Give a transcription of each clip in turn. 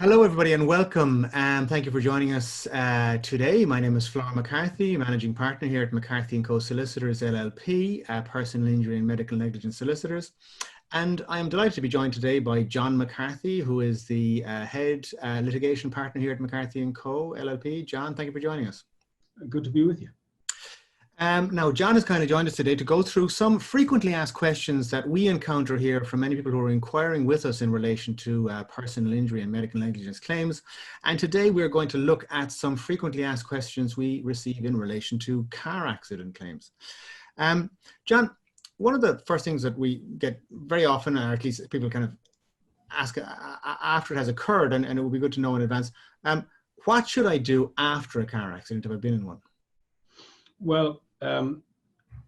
Hello, everybody, and welcome. Thank you for joining us today. My name is Flor McCarthy, Managing Partner here at McCarthy & Co. Solicitors, LLP, Personal Injury and Medical Negligence Solicitors. And I am delighted to be joined today by John McCarthy, who is the Head Litigation Partner here at McCarthy & Co. LLP. John, thank you for joining us. Good to be with you. Now, John has kind of joined us today to go through some frequently asked questions that we encounter here from many people who are inquiring with us in relation to personal injury and medical negligence claims. And today we're going to look at some frequently asked questions we receive in relation to car accident claims. John, one of the first things that we get very often, or at least people kind of ask after it has occurred, and it would be good to know in advance, what should I do after a car accident if I've been in one? Well,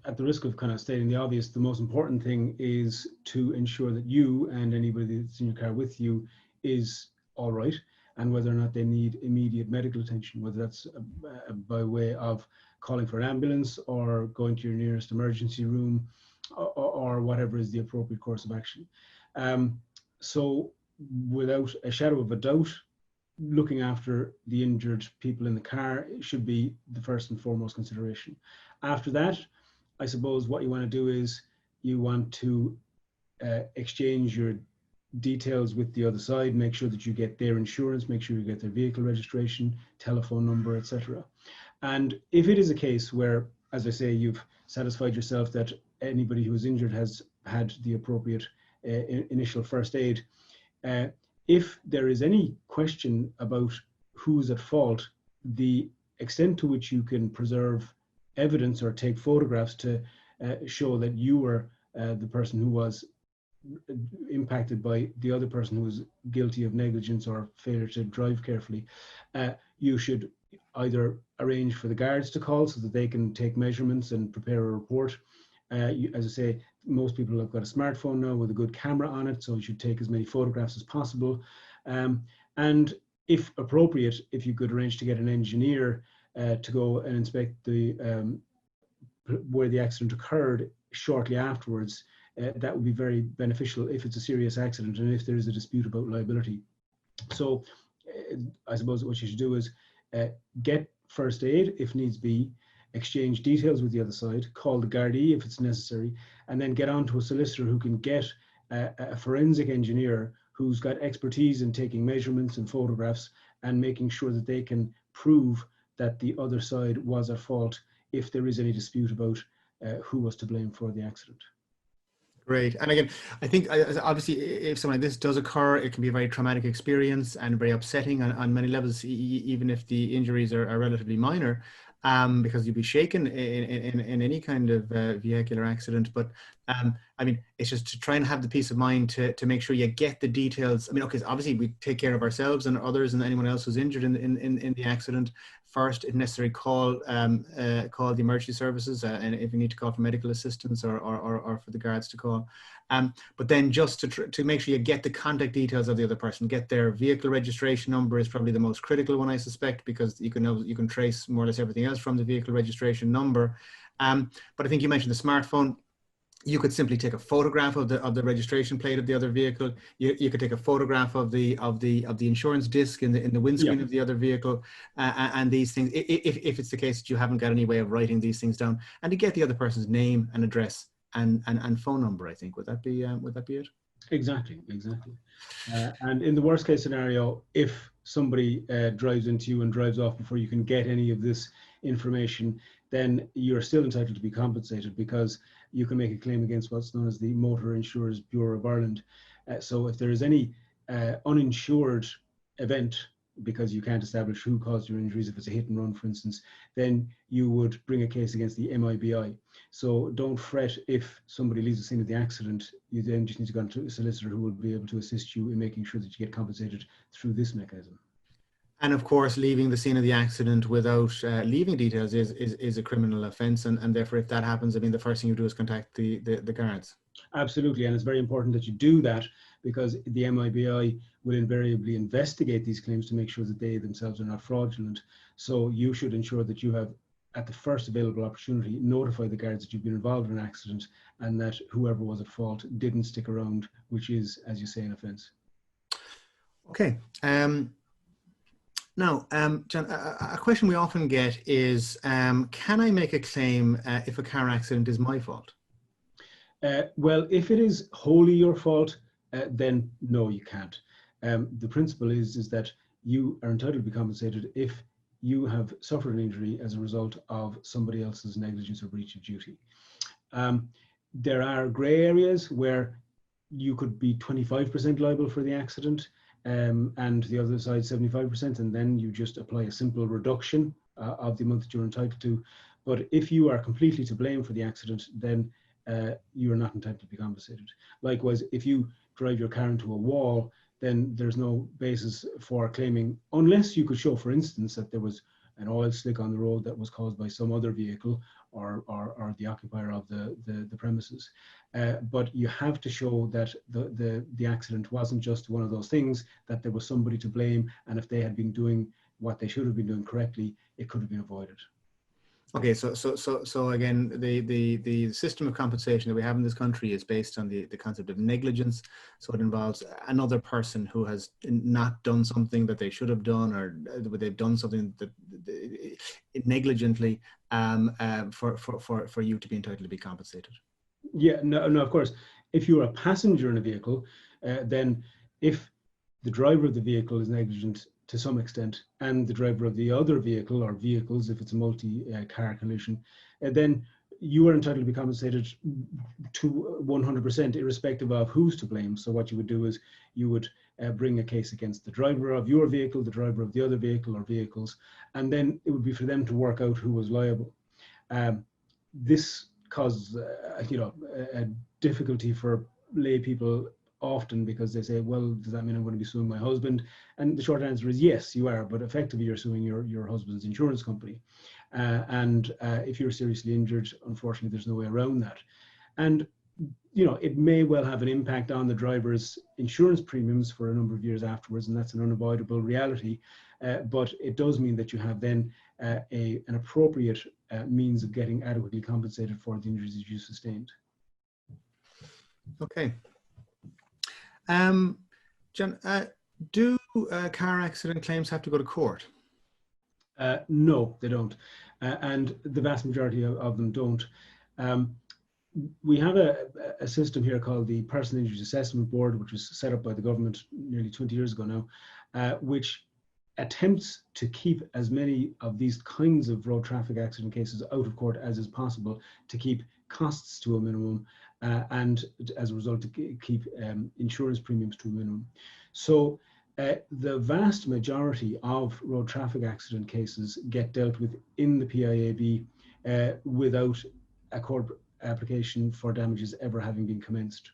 at the risk of kind of stating the obvious, the most important thing is to ensure that you and anybody that's in your car with you is all right, and whether or not they need immediate medical attention, whether that's by way of calling for an ambulance or going to your nearest emergency room or whatever is the appropriate course of action. So without a shadow of a doubt, looking after the injured people in the car should be the first and foremost consideration. After that, I suppose what you want to do is you want to exchange your details with the other side, make sure that you get their insurance, make sure you get their vehicle registration, telephone number, etc. And if it is a case where, as I say, you've satisfied yourself that anybody who is injured has had the appropriate initial first aid, if there is any question about who's at fault, the extent to which you can preserve evidence or take photographs to show that you were the person who was impacted by the other person who was guilty of negligence or failure to drive carefully, you should either arrange for the guards to call so that they can take measurements and prepare a report. As I say, most people have got a smartphone now with a good camera on it, so you should take as many photographs as possible. And if appropriate, if you could arrange to get an engineer to go and inspect the where the accident occurred shortly afterwards, that would be very beneficial if it's a serious accident and if there is a dispute about liability. So I suppose what you should do is get first aid if needs be, exchange details with the other side, call the Gardaí if it's necessary, and then get on to a solicitor who can get a forensic engineer who's got expertise in taking measurements and photographs and making sure that they can prove that the other side was at fault if there is any dispute about who was to blame for the accident. Great. And again, I think obviously if something like this does occur, it can be a very traumatic experience and very upsetting on many levels, even if the injuries are relatively minor, because you'd be shaken in any kind of vehicular accident. But I mean, it's just to try and have the peace of mind to make sure you get the details. I mean, okay, so obviously we take care of ourselves and others and anyone else who's injured in the accident. First, if necessary, call the emergency services, and if you need to call for medical assistance or for the guards to call. But then just to make sure you get the contact details of the other person, get their vehicle registration number is probably the most critical one, I suspect, because you can trace more or less everything else from the vehicle registration number. But I think you mentioned the smartphone. You could simply take a photograph of the registration plate of the other vehicle. You could take a photograph of the insurance disc in the windscreen of the other vehicle, and these things. If it's the case that you haven't got any way of writing these things down, and to get the other person's name and address and phone number, I think would that be it? Exactly. And in the worst case scenario, if somebody drives into you and drives off before you can get any of this information, then you're still entitled to be compensated because you can make a claim against what's known as the Motor Insurers Bureau of Ireland. So if there is any uninsured event, because you can't establish who caused your injuries, if it's a hit and run, for instance, then you would bring a case against the MIBI. So don't fret if somebody leaves the scene of the accident. You then just need to go to a solicitor who will be able to assist you in making sure that you get compensated through this mechanism. And of course, leaving the scene of the accident without leaving details is a criminal offence, and therefore, if that happens, I mean, the first thing you do is contact the guards. Absolutely, and it's very important that you do that because the MIBI will invariably investigate these claims to make sure that they themselves are not fraudulent. So you should ensure that you have, at the first available opportunity, notify the guards that you've been involved in an accident and that whoever was at fault didn't stick around, which is, as you say, an offence. Okay. Now, John, a question we often get is, can I make a claim if a car accident is my fault? Well, if it is wholly your fault, then no, you can't. The principle is that you are entitled to be compensated if you have suffered an injury as a result of somebody else's negligence or breach of duty. Um, there are grey areas where you could be 25% liable for the accident, and the other side 75%, and then you just apply a simple reduction of the amount that you're entitled to. But if you are completely to blame for the accident, then you are not entitled to be compensated. Likewise, if you drive your car into a wall, then there's no basis for claiming, unless you could show, for instance, that there was an oil slick on the road that was caused by some other vehicle or the occupier of the premises. But you have to show that the accident wasn't just one of those things, that there was somebody to blame, and if they had been doing what they should have been doing correctly, it could have been avoided. Okay, so again, the system of compensation that we have in this country is based on the concept of negligence. So it involves another person who has not done something that they should have done, or they've done something that negligently, for you to be entitled to be compensated. Yeah, no, of course. If you're a passenger in a vehicle, then if the driver of the vehicle is negligent to some extent, and the driver of the other vehicle or vehicles, if it's a multi-car collision, then you are entitled to be compensated to 100%, irrespective of who's to blame. So what you would do is you would bring a case against the driver of your vehicle, the driver of the other vehicle or vehicles, and then it would be for them to work out who was liable. This causes, a difficulty for lay people often, because they say, well, does that mean I'm going to be suing my husband? And the short answer is yes, you are, but effectively you're suing your husband's insurance company. And if you're seriously injured, unfortunately, there's no way around that. And it may well have an impact on the driver's insurance premiums for a number of years afterwards, and that's an unavoidable reality. But it does mean that you have then an appropriate means of getting adequately compensated for the injuries that you sustained. Okay. John, do car accident claims have to go to court? No, they don't. And the vast majority of them don't. We have a system here called the Personal Injuries Assessment Board, which was set up by the government nearly 20 years ago now, which attempts to keep as many of these kinds of road traffic accident cases out of court as is possible, to keep costs to a minimum, and as a result to keep insurance premiums to a minimum. So the vast majority of road traffic accident cases get dealt with in the PIAB without a court application for damages ever having been commenced.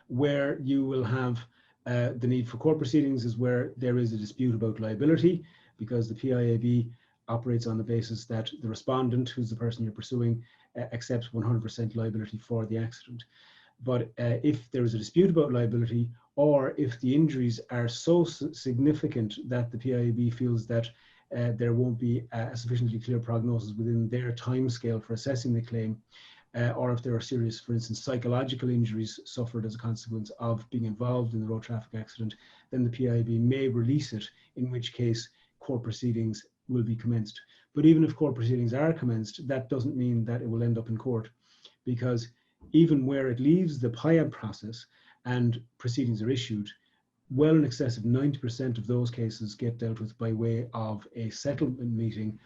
Where you will have the need for court proceedings is where there is a dispute about liability, because the PIAB operates on the basis that the respondent, who's the person you're pursuing, accepts 100% liability for the accident. But if there is a dispute about liability, or if the injuries are so significant that the PIAB feels that there won't be a sufficiently clear prognosis within their timescale for assessing the claim, or if there are serious, for instance, psychological injuries suffered as a consequence of being involved in the road traffic accident, then the PIB may release it, in which case court proceedings will be commenced. But even if court proceedings are commenced, that doesn't mean that it will end up in court, because even where it leaves the PIAB process and proceedings are issued, well in excess of 90% of those cases get dealt with by way of a settlement meeting.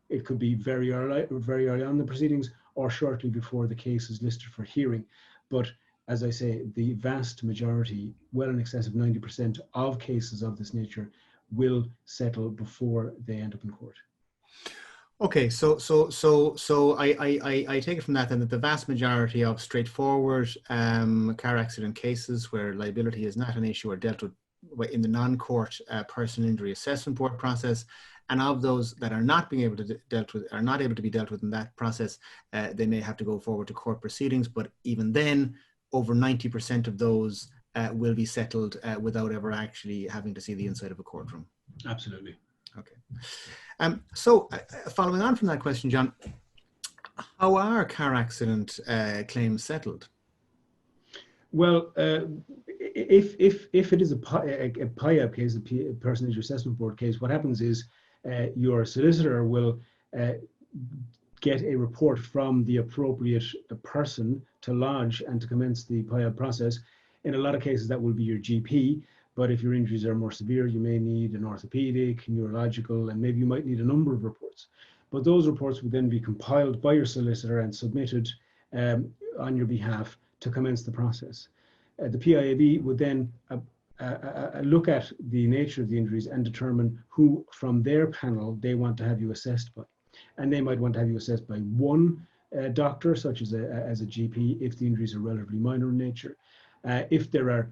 It could be very early on the proceedings, or shortly before the case is listed for hearing. But as I say, the vast majority, well in excess of 90% of cases of this nature, will settle before they end up in court. Okay, so I take it from that then that the vast majority of straightforward car accident cases where liability is not an issue are dealt with in the non-court personal injury assessment board process, and of those that are not being able to be dealt with in that process, they may have to go forward to court proceedings. But even then, over 90% of those will be settled without ever actually having to see the inside of a courtroom. Absolutely. Okay. So following on from that question, John, how are car accident claims settled? Well, if it is a PIAB case, a Person Injury Assessment Board case, what happens is your solicitor will get a report from the appropriate person to lodge and to commence the PIAB process. In a lot of cases, that will be your GP. But if your injuries are more severe, you may need an orthopedic, neurological, and maybe you might need a number of reports. But those reports would then be compiled by your solicitor and submitted on your behalf to commence the process. The PIAB would then look at the nature of the injuries and determine who from their panel they want to have you assessed by. And they might want to have you assessed by one doctor, such as a GP, if the injuries are relatively minor in nature. If there are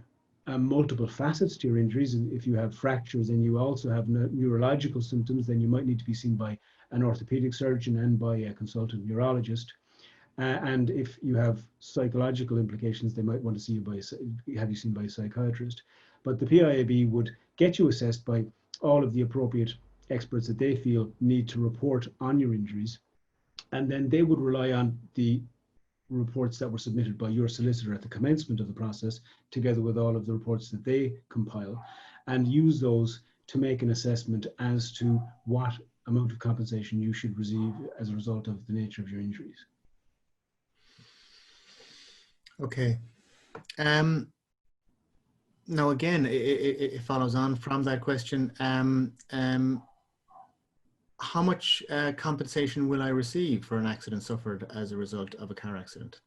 multiple facets to your injuries, and if you have fractures and you also have neurological symptoms, then you might need to be seen by an orthopedic surgeon and by a consultant neurologist. And if you have psychological implications, they might want to see you have you seen by a psychiatrist. But the PIAB would get you assessed by all of the appropriate experts that they feel need to report on your injuries. And then they would rely on the reports that were submitted by your solicitor at the commencement of the process, together with all of the reports that they compile, and use those to make an assessment as to what amount of compensation you should receive as a result of the nature of your injuries. Okay. Now again, it follows on from that question. How much compensation will I receive for an accident suffered as a result of a car accident?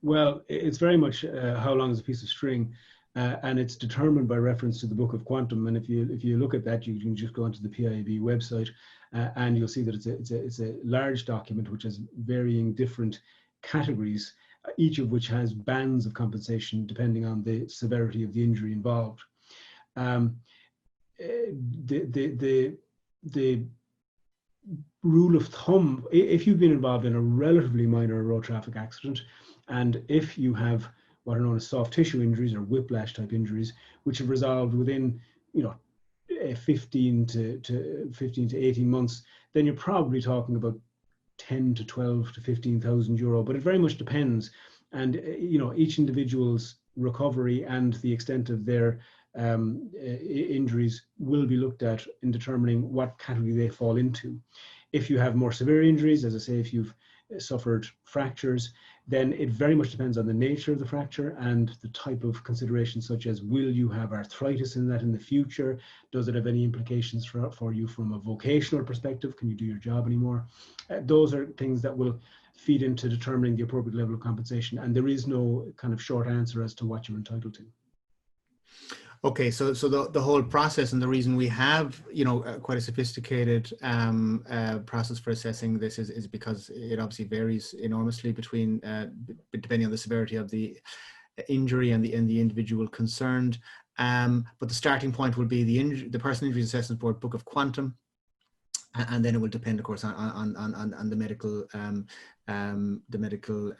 Well, it's very much how long is a piece of string, and it's determined by reference to the Book of Quantum. And if you look at that, you can just go onto the PIAB website, and you'll see that it's a large document which has varying different categories, each of which has bands of compensation depending on the severity of the injury involved. The rule of thumb, if you've been involved in a relatively minor road traffic accident, and if you have what are known as soft tissue injuries or whiplash type injuries, which have resolved within 15 to 18 months, then you're probably talking about 10 to 12 to 15,000 euro, but it very much depends. And each individual's recovery and the extent of their injuries will be looked at in determining what category they fall into. If you have more severe injuries, as I say, if you've suffered fractures, then it very much depends on the nature of the fracture and the type of considerations, such as will you have arthritis in that in the future? Does it have any implications for you from a vocational perspective? Can you do your job anymore? Those are things that will feed into determining the appropriate level of compensation, and there is no kind of short answer as to what you're entitled to. Okay, so the whole process, and the reason we have quite a sophisticated process for assessing this is because it obviously varies enormously between depending on the severity of the injury and the individual concerned. But the starting point will be the Person Injury Assessment Board Book of Quantum, and then it will depend, of course, on the medical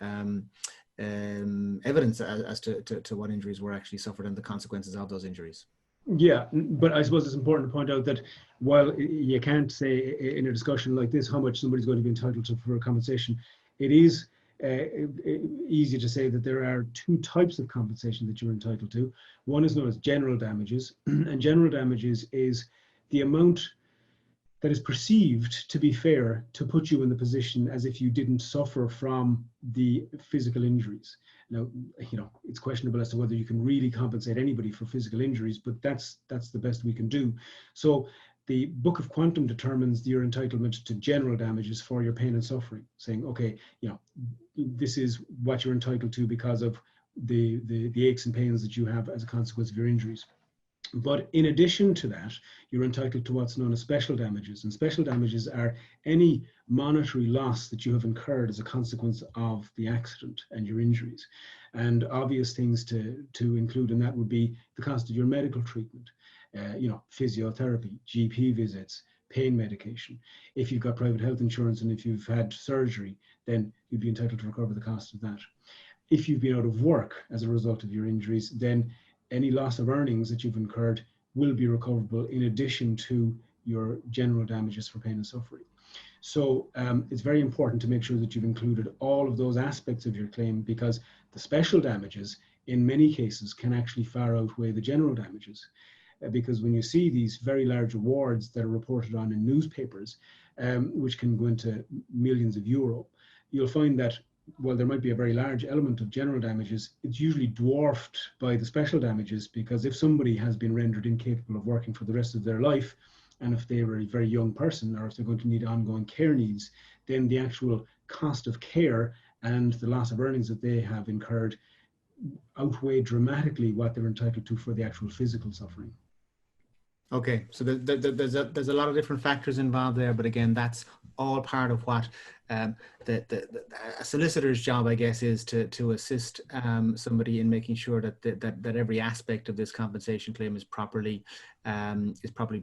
evidence as to what injuries were actually suffered and the consequences of those injuries. Yeah, but I suppose it's important to point out that while you can't say in a discussion like this how much somebody's going to be entitled to for compensation, it is easy to say that there are two types of compensation that you're entitled to. One is known as general damages, and general damages is the amount that is perceived to be fair to put you in the position as if you didn't suffer from the physical injuries. Now, it's questionable as to whether you can really compensate anybody for physical injuries, but that's the best we can do. So the Book of Quantum determines your entitlement to general damages for your pain and suffering, saying, okay, this is what you're entitled to because of the aches and pains that you have as a consequence of your injuries. But in addition to that, you're entitled to what's known as special damages. And special damages are any monetary loss that you have incurred as a consequence of the accident and your injuries. And obvious things to include in that would be the cost of your medical treatment, physiotherapy, GP visits, pain medication. If you've got private health insurance and if you've had surgery, then you'd be entitled to recover the cost of that. If you've been out of work as a result of your injuries, then any loss of earnings that you've incurred will be recoverable in addition to your general damages for pain and suffering. So it's very important to make sure that you've included all of those aspects of your claim, because the special damages in many cases can actually far outweigh the general damages. Because when you see these very large awards that are reported on in newspapers, which can go into millions of euro, you'll find that while there might be a very large element of general damages, it's usually dwarfed by the special damages, because if somebody has been rendered incapable of working for the rest of their life, and if they were a very young person, or if they're going to need ongoing care needs, then the actual cost of care and the loss of earnings that they have incurred outweigh dramatically what they're entitled to for the actual physical suffering. Okay, so there's a lot of different factors involved there, but again, that's all part of what a solicitor's job, I guess, is to assist somebody in making sure that every aspect of this compensation claim is properly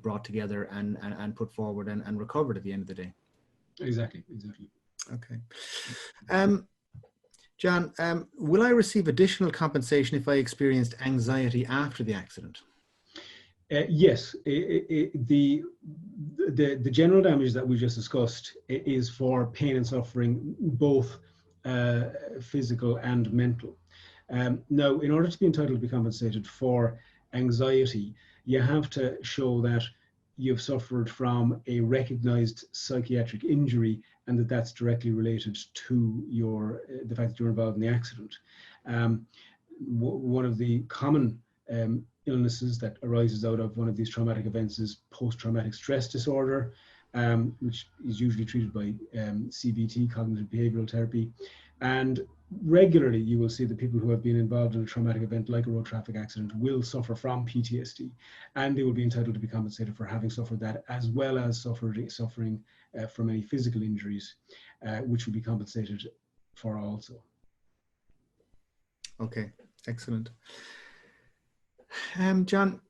brought together and put forward and recovered at the end of the day. Exactly. Okay. John, will I receive additional compensation if I experienced anxiety after the accident? Yes, the general damage that we just discussed is for pain and suffering, both physical and mental. Now, in order to be entitled to be compensated for anxiety, you have to show that you've suffered from a recognized psychiatric injury and that that's directly related to the fact that you're involved in the accident. One of the common illnesses that arises out of one of these traumatic events is post-traumatic stress disorder, which is usually treated by CBT, cognitive behavioral therapy. And regularly you will see that people who have been involved in a traumatic event like a road traffic accident will suffer from PTSD, and they will be entitled to be compensated for having suffered that, as well as suffering from any physical injuries, which will be compensated for also. Okay, excellent. John,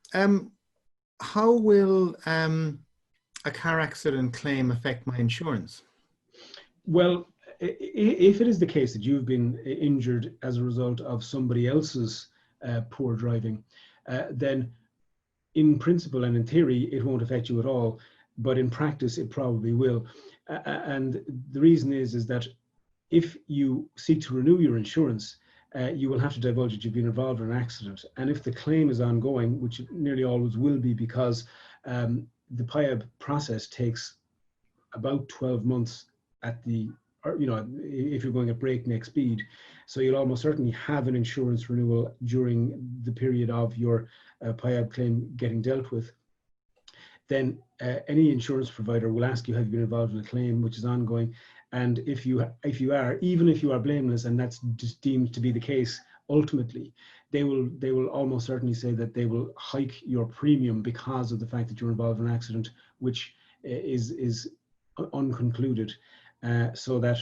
how will a car accident claim affect my insurance? Well, if it is the case that you've been injured as a result of somebody else's poor driving, then in principle and in theory, it won't affect you at all. But in practice, it probably will. And the reason is that if you seek to renew your insurance, you will have to divulge that you've been involved in an accident. And if the claim is ongoing, which it nearly always will be, because the PIAB process takes about 12 months if you're going at breakneck speed. So you'll almost certainly have an insurance renewal during the period of your PIAB claim getting dealt with. Then any insurance provider will ask you, have you been involved in a claim which is ongoing? And if you are, even if you are blameless, and that's just deemed to be the case, ultimately, they will almost certainly say that they will hike your premium because of the fact that you're involved in an accident which is unconcluded. So that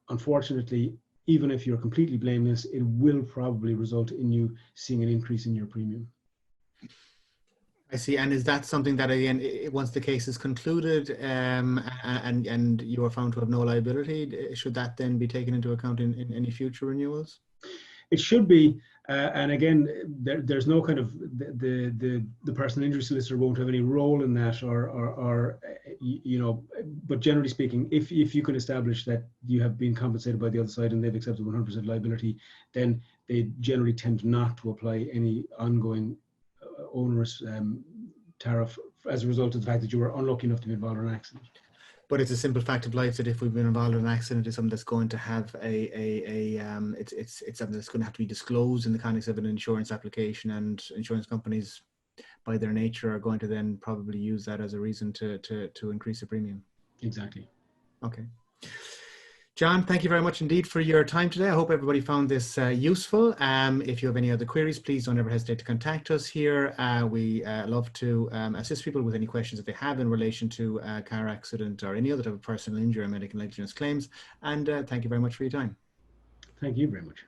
unfortunately, even if you're completely blameless, it will probably result in you seeing an increase in your premium. I see. And is that something that, again, once the case is concluded and you are found to have no liability, should that then be taken into account in any future renewals? It should be. And again, there's no kind of the personal injury solicitor won't have any role in that, or but generally speaking, if you can establish that you have been compensated by the other side and they've accepted 100% liability, then they generally tend not to apply any ongoing onerous tariff as a result of the fact that you were unlucky enough to be involved in an accident. But it's a simple fact of life that if we've been involved in an accident, it's something that's going to have it's something that's going to have to be disclosed in the context of an insurance application, and insurance companies, by their nature, are going to then probably use that as a reason to increase the premium. Exactly. Okay. John, thank you very much indeed for your time today. I hope everybody found this useful. If you have any other queries, please don't ever hesitate to contact us here. We love to assist people with any questions that they have in relation to car accident or any other type of personal injury or medical negligence claims. And thank you very much for your time. Thank you very much.